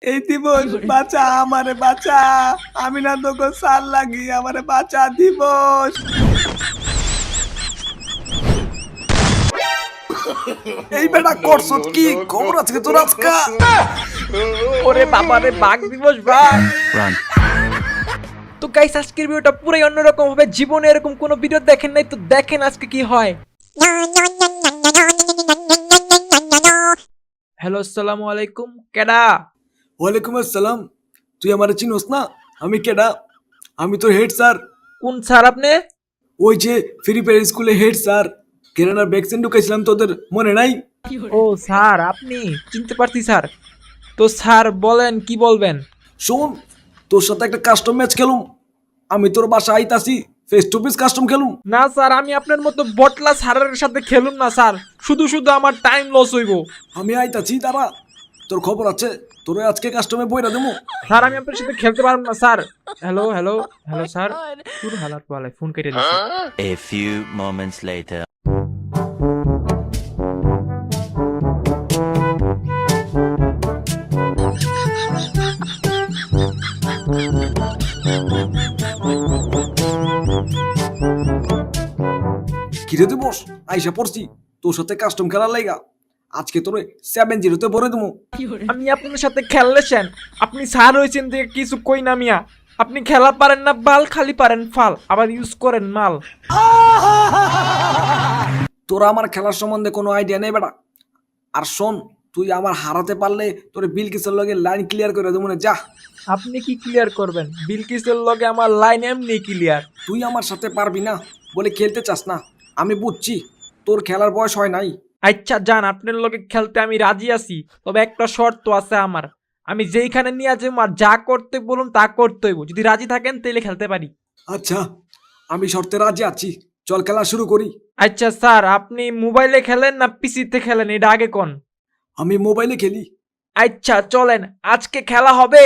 এই দিবস বাঁচা আমারে বাঁচা, আমি না তোকে সার লাগি, আমারে বাঁচা দিবস। এই বেটা করছত কি খবর আছে তোর আজকা? ওরে বাবা রে, বাঘ দিবস ভাই। তো গাইস, আজকের ভিডিওটা পুরাই অন্যরকম হবে। জীবনে এরকম কোনো ভিডিও দেখেন নাই, তো দেখেন আজকে কি হয়। হ্যালো, আসসালামু আলাইকুম। কেডা? ওয়ালাইকুম আসসালাম। তুই আমারে চিনোস না? আমি কেডা? আমি তোর হেড স্যার। কোন স্যার আপনি? ওই যে ফ্রি ফায়ার স্কুলে হেড স্যার, কেরানার ভ্যাকসিন ঢুকাইছিলাম, তোদের মনে নাই? ও স্যার, আপনি? চিনতে পারছি স্যার। তো স্যার বলেন, কি বলবেন? শোন, তোর সাথে একটা কাস্টম ম্যাচ খেলুম। আমি তোর বাসা আইতাছি, ফেস টু ফেস কাস্টম খেলুম। না স্যার, আমি আপনার মতো বটলা স্যারের সাথে খেলুম না স্যার। শুধু শুধু আমার টাইম লস হইব। আমি আইতাছি, তারা তোর খবর আছে, তোর আজকে কাস্টমে বইরা দেবো। স্যার, আমি আপনার সাথে খেলতে পারবো না sir. Hello hello hello sir. তোর হালাত পালাই, ফোন কেটে দিয়েছে। A few moments later. কিরে দিবস, আইসা পড়ছি তোর সাথে কাস্টম খেলার লাইগা। আজকে তোরে 7-0 ভরে দেবো। আমি আপনার সাথে খেললেছেন, আপনি স্যার হয়েছেন দেখে কিছু কই না মিয়া। আপনি খেলা পারেন না বাল, খালি পারেন ফাল, আবার ইউজ করেন মাল। তোরা আমার খেলার সম্বন্ধে কোনো আইডিয়া নেই বেটা। আর শোন, তুই আমার হারাতে পারলে তোর বিলকিসের লগে লাইন ক্লিয়ার করে দেবো না, যা। আপনি কি ক্লিয়ার করবেন? বিলকিসের লগে আমার লাইন এমনি ক্লিয়ার। তুই আমার সাথে পারবি না বলে খেলতে চাস না, আমি বুঝছি। তোর খেলার বয়স হয় নাই। আচ্ছা যান, আপনার লগে খেলতে আমি রাজি আছি, তবে একটা শর্ত আছে আমার। আমি যেইখানে নিয়ে যাবো আর যা করতে বলুন তা করতে হইব। যদি রাজি থাকেন তাহলে খেলতে পারি। আচ্ছা, আমি শর্তে রাজি আছি, চল খেলা শুরু করি। আচ্ছা স্যার, আপনি মোবাইলে খেলেন না পিসিতে খেলেন, এটা আগে কোন? আমি মোবাইলে খেলি। আচ্ছা চলেন, আজকে খেলা হবে।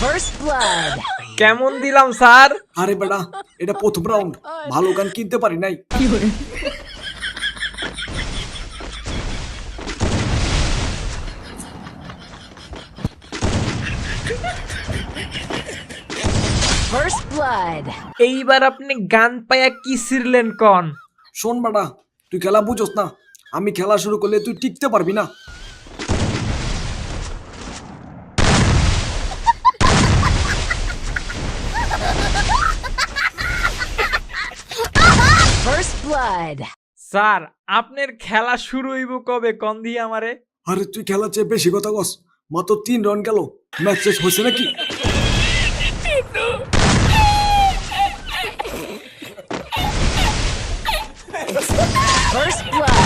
First blood. কেমন দিলাম স্যার? আরে বেটা, এটা প্রথম রাউন্ড, ভালো গান কিনতে পারি নাই। First blood. এইবার আপনি গান পায়া কি ছিড়লেন কন? শোন বেটা, তুই খেলা বুঝোস না। আমি খেলা শুরু করলে তুই টিকতে পারবি না। First blood. স্যার, আপনার খেলা শুরু হইব কবে কন দিয়ে আমারে? আরে তুই খেলার চেয়ে বেশি কথা কস। মাত্র 3 রাউন্ড গেল, ম্যাচ শেষ হয়েছে নাকি? First blood.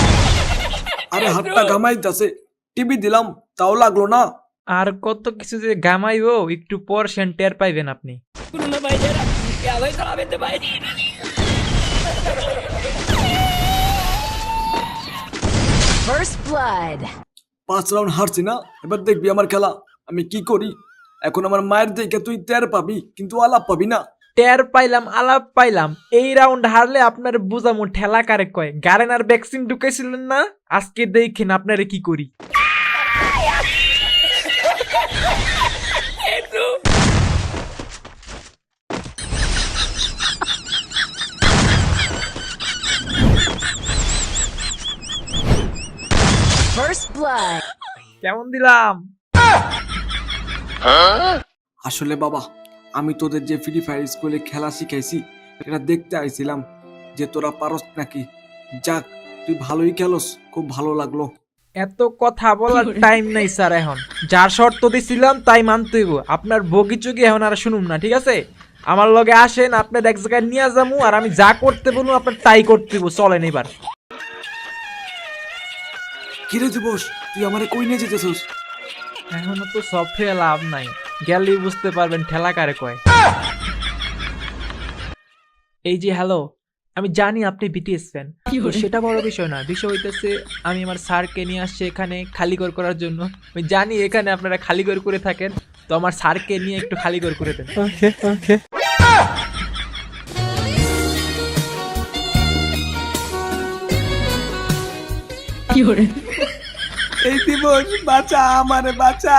আরে হাতটা ঘামাইতেছে, টিভি দিলাম তাও লাগলো না। আর কত কিছু যে গামাইবো, একটু পর সেন্টার পাইবেন আপনি। First blood. 5 রাউন্ড হারছি না, এবার দেখবি আমার খেলা আমি কি করি। এখন আমার মায়ের দেখে তুই টের পাবি, কিন্তু আলাপ পাবি না। টের পাইলাম, আলাপ পাইলাম। এই রাউন্ড হারলে আপনার বুঝামু ঠেলা কারে কয়। গারেনার ভ্যাকসিন ঢুকাইছিলেন না, আজকে দেখেন আপনারে কি করি। First blood. কেমন দিলাম? আসলে বাবা, আমি তোদের যে ফ্রি ফায়ার স্কুলে খেলা শিখাইছি এটা দেখতে আইছিলাম যে তোরা পারস নাকি। যাক, তুই ভালোই খেলোস, খুব ভালো লাগলো। এত কথা বলার টাইম নাই স্যার এখন। যার শর্ত দিছিলাম তাই মানতে হইব। আপনার বগি চগি এখন আর শুনুন না, ঠিক আছে? আমার লগে আসেন, আপনার এক জায়গায় নিয়ে যাবো, আর আমি যা করতে বলবো আপনার তাই করতে হইব। চলেন এবার। কিরে দিবস, তুই আমারে কই নিয়ে যেতেছিস? এখনো তো সফটওয়্যার লাভ নাই, গেলেই বুঝতে পারবেন ঠেলা কারে কয়। এই যে হ্যালো, আমি জানি আপনি বিটিএস ফ্যান, তো সেটা বড় বিষয় না। বিষয় হইতেছে আমি আমার স্যারকে নিয়ে আসছি এখানে খালি ঘর করার জন্য। আমি জানি এখানে আপনারা খালি ঘর করে থাকেন, তো আমার স্যারকে নিয়ে একটু খালি ঘর করে দেন। এই দিবস বাঁচা আমারে বাঁচা,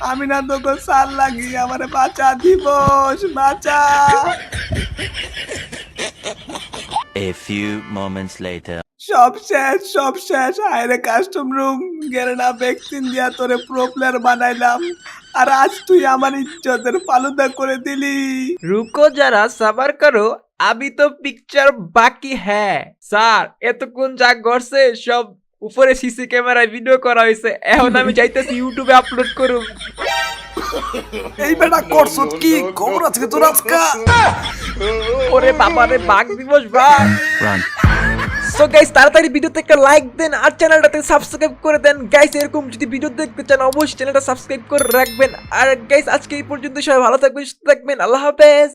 আমি না তোকে সাল লাগি, আমারে বাঁচা দিবস বাঁচা। A few moments later. সব শেষ হায়রে কাস্টম রুম গেলে না ভ্যাকসিন দিয়া তোরে প্রো প্লেয়ার বানাইলাম, আর আজ তুই আমার ইজ্জতের ফালুদা করে দিলি। রুকো যারা সাবার করো, আবি তো পিকচার বাকি হ্যাঁ। স্যার এতক্ষণ যা ঘটছে সব উপরে সিসি ক্যামেরায় ভিডিও করা হয়েছে, এখন আমি চাইতেছি ইউটিউবে আপলোড করুন। এই বেটা করছ কি, খবর আছে তোর আজকা? ওরে বাবারে, বাঘ দিবস ভাই। Run. সো গাইস তাড়াতাড়ি ভিডিওতে একটা লাইক দেন আর চ্যানেলটাতে সাবস্ক্রাইব করে দেন গাইস। এরকম যদি ভিডিও দেখতে চান অবশ্যই চ্যানেলটা সাবস্ক্রাইব করে রাখবেন। আর গাইস আজকে এই পর্যন্ত, সবাই ভালো থাকবেন, সুস্থ থাকবেন, আল্লাহ হাফেজ।